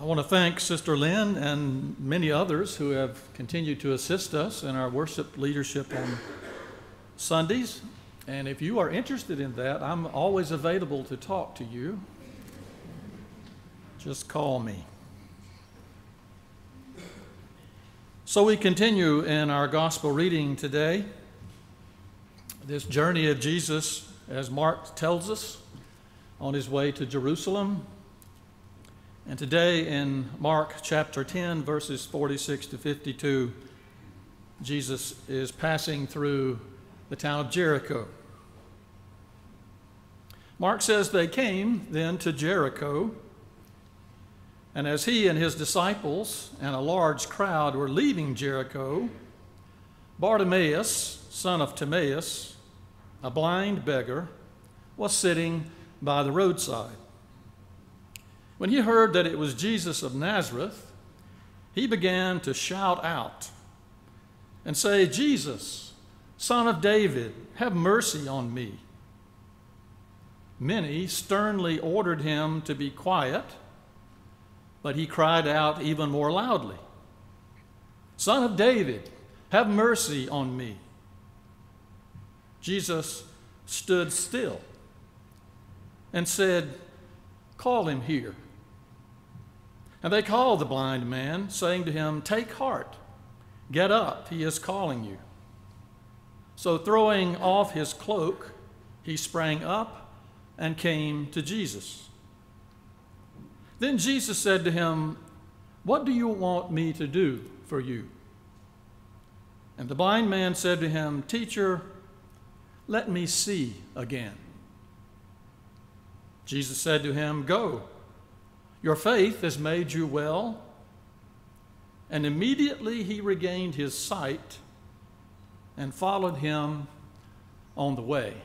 want to thank Sister Lynn and many others who have continued to assist us in our worship leadership on Sundays. And if you are interested in that, I'm always available to talk to you. Just call me. So we continue in our gospel reading today, this journey of Jesus, as Mark tells us, on his way to Jerusalem. And today in Mark chapter 10, verses 46 to 52, Jesus is passing through the town of Jericho. Mark says they came then to Jericho, and as he and his disciples and a large crowd were leaving Jericho, Bartimaeus, son of Timaeus, a blind beggar, was sitting by the roadside. When he heard that it was Jesus of Nazareth, he began to shout out and say, "Jesus, Son of David, have mercy on me." Many sternly ordered him to be quiet, but he cried out even more loudly, "Son of David, have mercy on me." Jesus stood still and said, "Call him here." And they called the blind man, saying to him, "Take heart, get up, he is calling you." So throwing off his cloak, he sprang up and came to Jesus. Then Jesus said to him, "What do you want me to do for you?" And the blind man said to him, "Teacher, let me see again." Jesus said to him, "Go, your faith has made you well." And immediately he regained his sight and followed him on the way.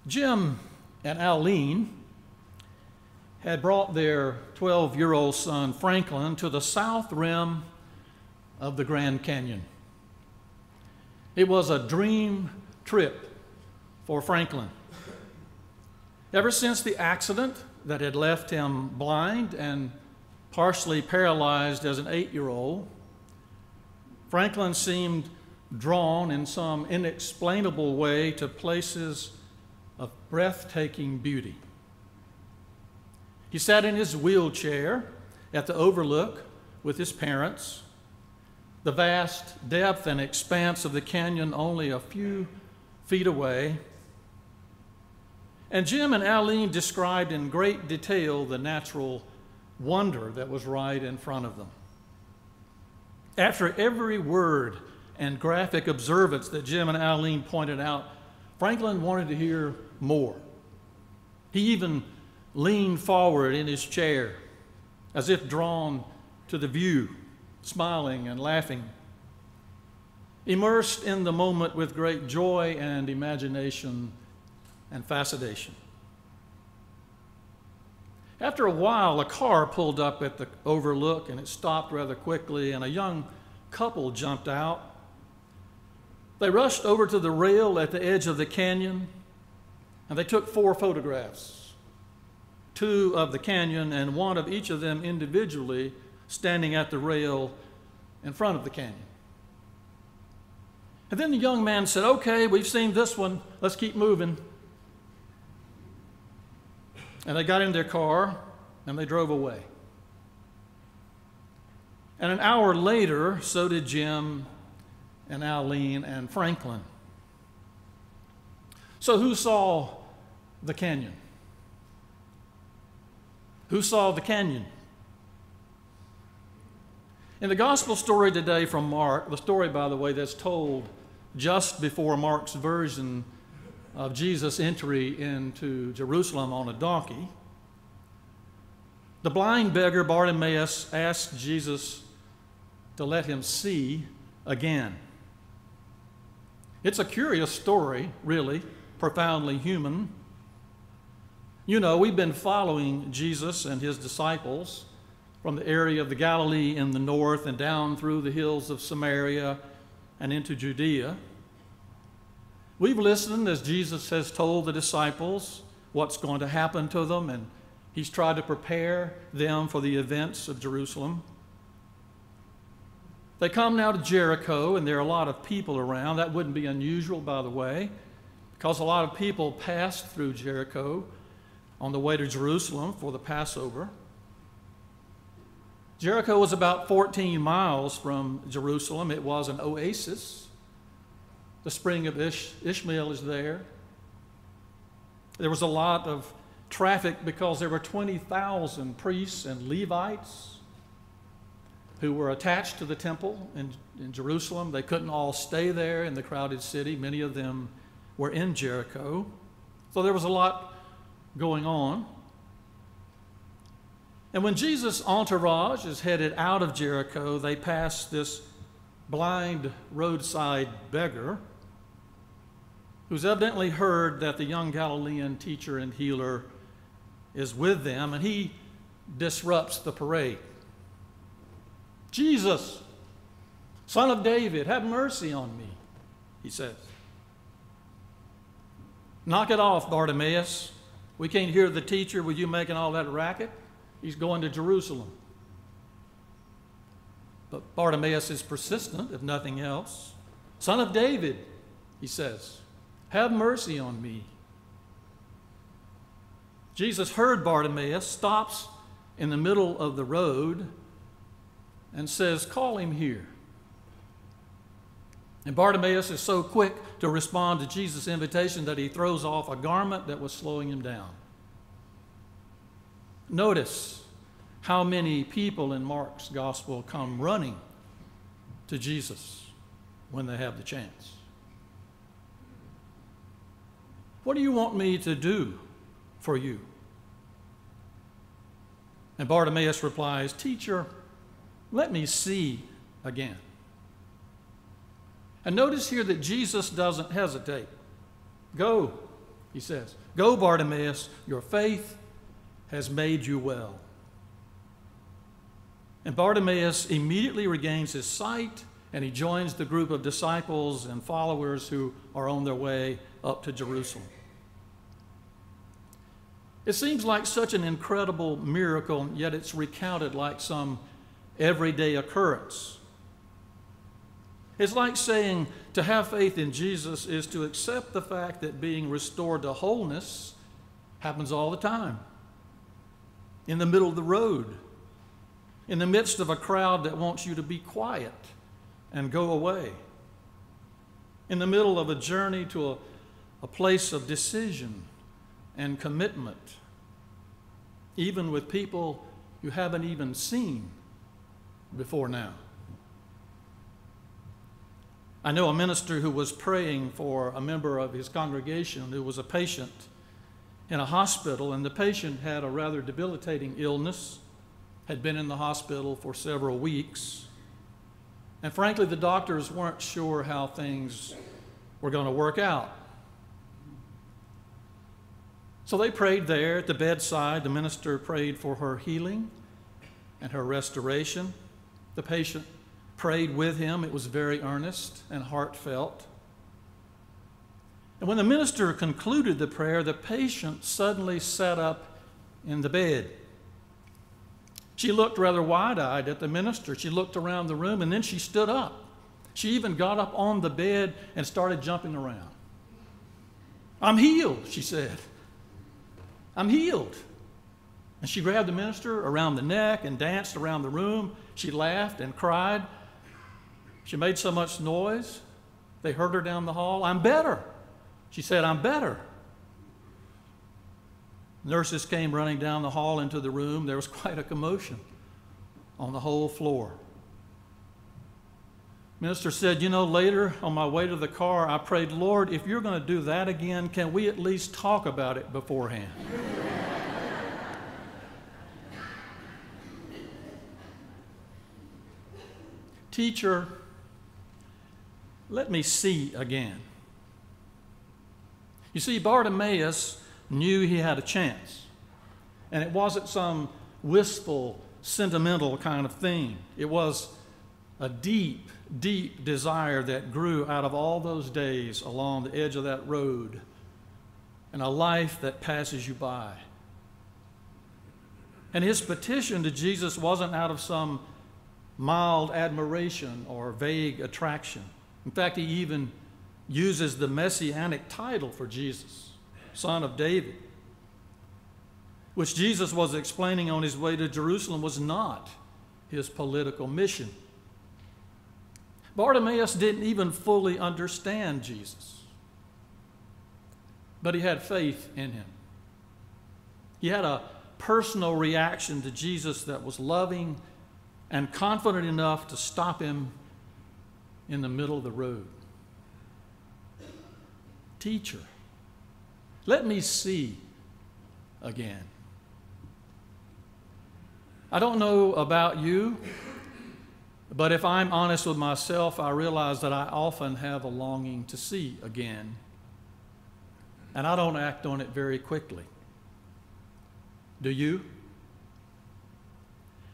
Jim and Aline had brought their 12-year-old son Franklin to the south rim of the Grand Canyon. It was a dream trip for Franklin. Ever since the accident that had left him blind and partially paralyzed as an 8-year-old, Franklin seemed drawn in some inexplainable way to places of breathtaking beauty. He sat in his wheelchair at the overlook with his parents, the vast depth and expanse of the canyon only a few feet away. And Jim and Aline described in great detail the natural wonder that was right in front of them. After every word and graphic observance that Jim and Aline pointed out, Franklin wanted to hear more. He even leaned forward in his chair as if drawn to the view, smiling and laughing, immersed in the moment with great joy and imagination and fascination. After a while, a car pulled up at the overlook, and it stopped rather quickly, and a young couple jumped out. They rushed over to the rail at the edge of the canyon, and they took 4 photographs, 2 of the canyon and 1 of each of them individually standing at the rail in front of the canyon. And then the young man said, "Okay, we've seen this one, let's keep moving." And they got in their car and they drove away. And an hour later, so did Jim and Aline and Franklin. So who saw the canyon? Who saw the canyon? In the gospel story today from Mark, the story, by the way, that's told just before Mark's version of Jesus' entry into Jerusalem on a donkey, the blind beggar Bartimaeus asked Jesus to let him see again. It's a curious story, really, profoundly human. You know, we've been following Jesus and his disciples from the area of the Galilee in the north and down through the hills of Samaria and into Judea. We've listened as Jesus has told the disciples what's going to happen to them, and he's tried to prepare them for the events of Jerusalem. They come now to Jericho, and there are a lot of people around. That wouldn't be unusual, by the way, because a lot of people passed through Jericho on the way to Jerusalem for the Passover. Jericho was about 14 miles from Jerusalem. It was an oasis. The spring of Ishmael is there. There was a lot of traffic because there were 20,000 priests and Levites who were attached to the temple in Jerusalem. They couldn't all stay there in the crowded city. Many of them were in Jericho. So there was a lot going on. And when Jesus' entourage is headed out of Jericho, they pass this blind roadside beggar who's evidently heard that the young Galilean teacher and healer is with them, and he disrupts the parade. "Jesus, Son of David, have mercy on me," he says. "Knock it off, Bartimaeus. We can't hear the teacher with you making all that racket. He's going to Jerusalem." But Bartimaeus is persistent, if nothing else. "Son of David," he says, "have mercy on me." Jesus heard Bartimaeus, stops in the middle of the road, and says, "Call him here." And Bartimaeus is so quick to respond to Jesus' invitation that he throws off a garment that was slowing him down. Notice how many people in Mark's gospel come running to Jesus when they have the chance. "What do you want me to do for you?" And Bartimaeus replies, "Teacher, let me see again." And notice here that Jesus doesn't hesitate. "Go," he says. "Go, Bartimaeus, your faith has made you well." And Bartimaeus immediately regains his sight, and he joins the group of disciples and followers who are on their way up to Jerusalem. It seems like such an incredible miracle, yet it's recounted like some everyday occurrence. It's like saying to have faith in Jesus is to accept the fact that being restored to wholeness happens all the time. In the middle of the road, in the midst of a crowd that wants you to be quiet and go away, in the middle of a journey to a place of decision and commitment, even with people you haven't even seen before now. I know a minister who was praying for a member of his congregation who was a patient in a hospital, and the patient had a rather debilitating illness, had been in the hospital for several weeks, and frankly, the doctors weren't sure how things were going to work out. So they prayed there at the bedside. The minister prayed for her healing and her restoration. The patient prayed with him. It was very earnest and heartfelt. And when the minister concluded the prayer, the patient suddenly sat up in the bed. She looked rather wide-eyed at the minister. She looked around the room, and then she stood up. She even got up on the bed and started jumping around. "I'm healed," she said. "I'm healed." And she grabbed the minister around the neck and danced around the room. She laughed and cried. She made so much noise, they heard her down the hall. "I'm better." She said, "I'm better." Nurses came running down the hall into the room. There was quite a commotion on the whole floor. Minister said, "Later on my way to the car, I prayed, Lord, if you're going to do that again, can we at least talk about it beforehand?" "Teacher, let me see again." You see, Bartimaeus knew he had a chance, and it wasn't some wistful, sentimental kind of thing. It was a deep, deep desire that grew out of all those days along the edge of that road and a life that passes you by. And his petition to Jesus wasn't out of some mild admiration or vague attraction. In fact, he even uses the messianic title for Jesus, Son of David, which Jesus was explaining on his way to Jerusalem was not his political mission. Bartimaeus didn't even fully understand Jesus, but he had faith in him. He had a personal reaction to Jesus that was loving and confident enough to stop him in the middle of the road. Teacher, let me see again. I don't know about you, but if I'm honest with myself, I realize that I often have a longing to see again, and I don't act on it very quickly. Do you?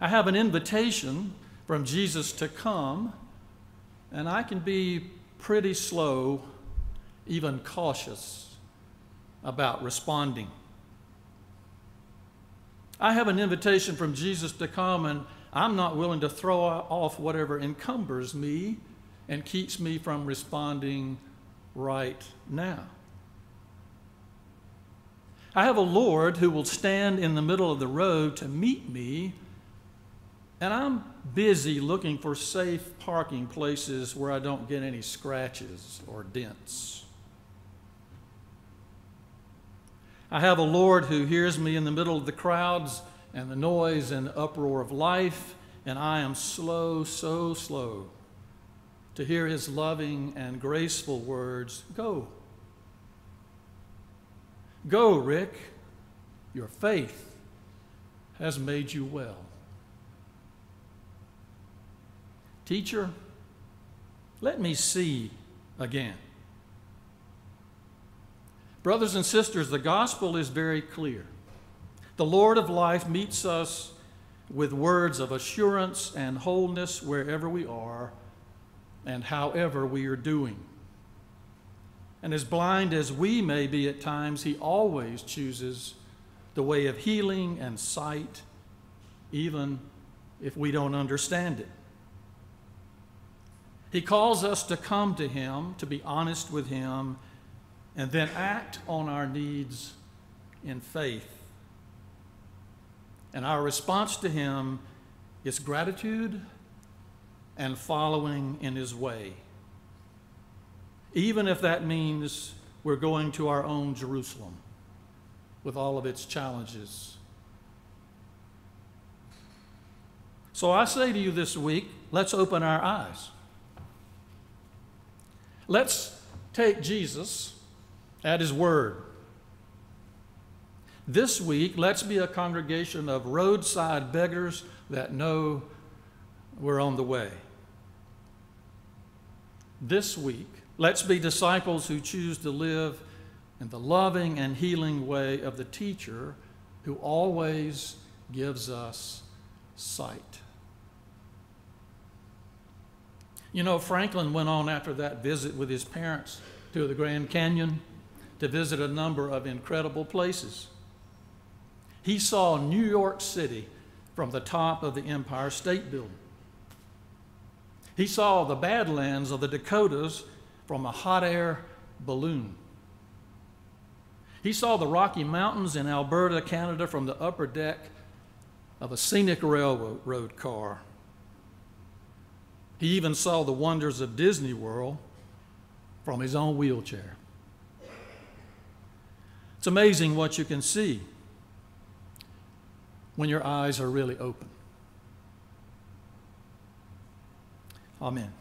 I have an invitation from Jesus to come, and I can be pretty slow, even cautious about responding. I have an invitation from Jesus to come, and I'm not willing to throw off whatever encumbers me and keeps me from responding right now. I have a Lord who will stand in the middle of the road to meet me, and I'm busy looking for safe parking places where I don't get any scratches or dents. I have a Lord who hears me in the middle of the crowds and the noise and uproar of life, and I am slow, so slow to hear his loving and graceful words, "Go. Go, Rick. Your faith has made you well." Teacher, let me see again. Brothers and sisters, the gospel is very clear. The Lord of life meets us with words of assurance and wholeness wherever we are and however we are doing. And as blind as we may be at times, he always chooses the way of healing and sight, even if we don't understand it. He calls us to come to him, to be honest with him, and then act on our needs in faith. And our response to him is gratitude and following in his way, even if that means we're going to our own Jerusalem with all of its challenges. So I say to you this week, let's open our eyes. Let's take Jesus at his word. This week, let's be a congregation of roadside beggars that know we're on the way. This week, let's be disciples who choose to live in the loving and healing way of the teacher who always gives us sight. You know, Franklin went on after that visit with his parents to the Grand Canyon to visit a number of incredible places. He saw New York City from the top of the Empire State Building. He saw the Badlands of the Dakotas from a hot air balloon. He saw the Rocky Mountains in Alberta, Canada from the upper deck of a scenic railroad car. He even saw the wonders of Disney World from his own wheelchair. It's amazing what you can see when your eyes are really open. Amen.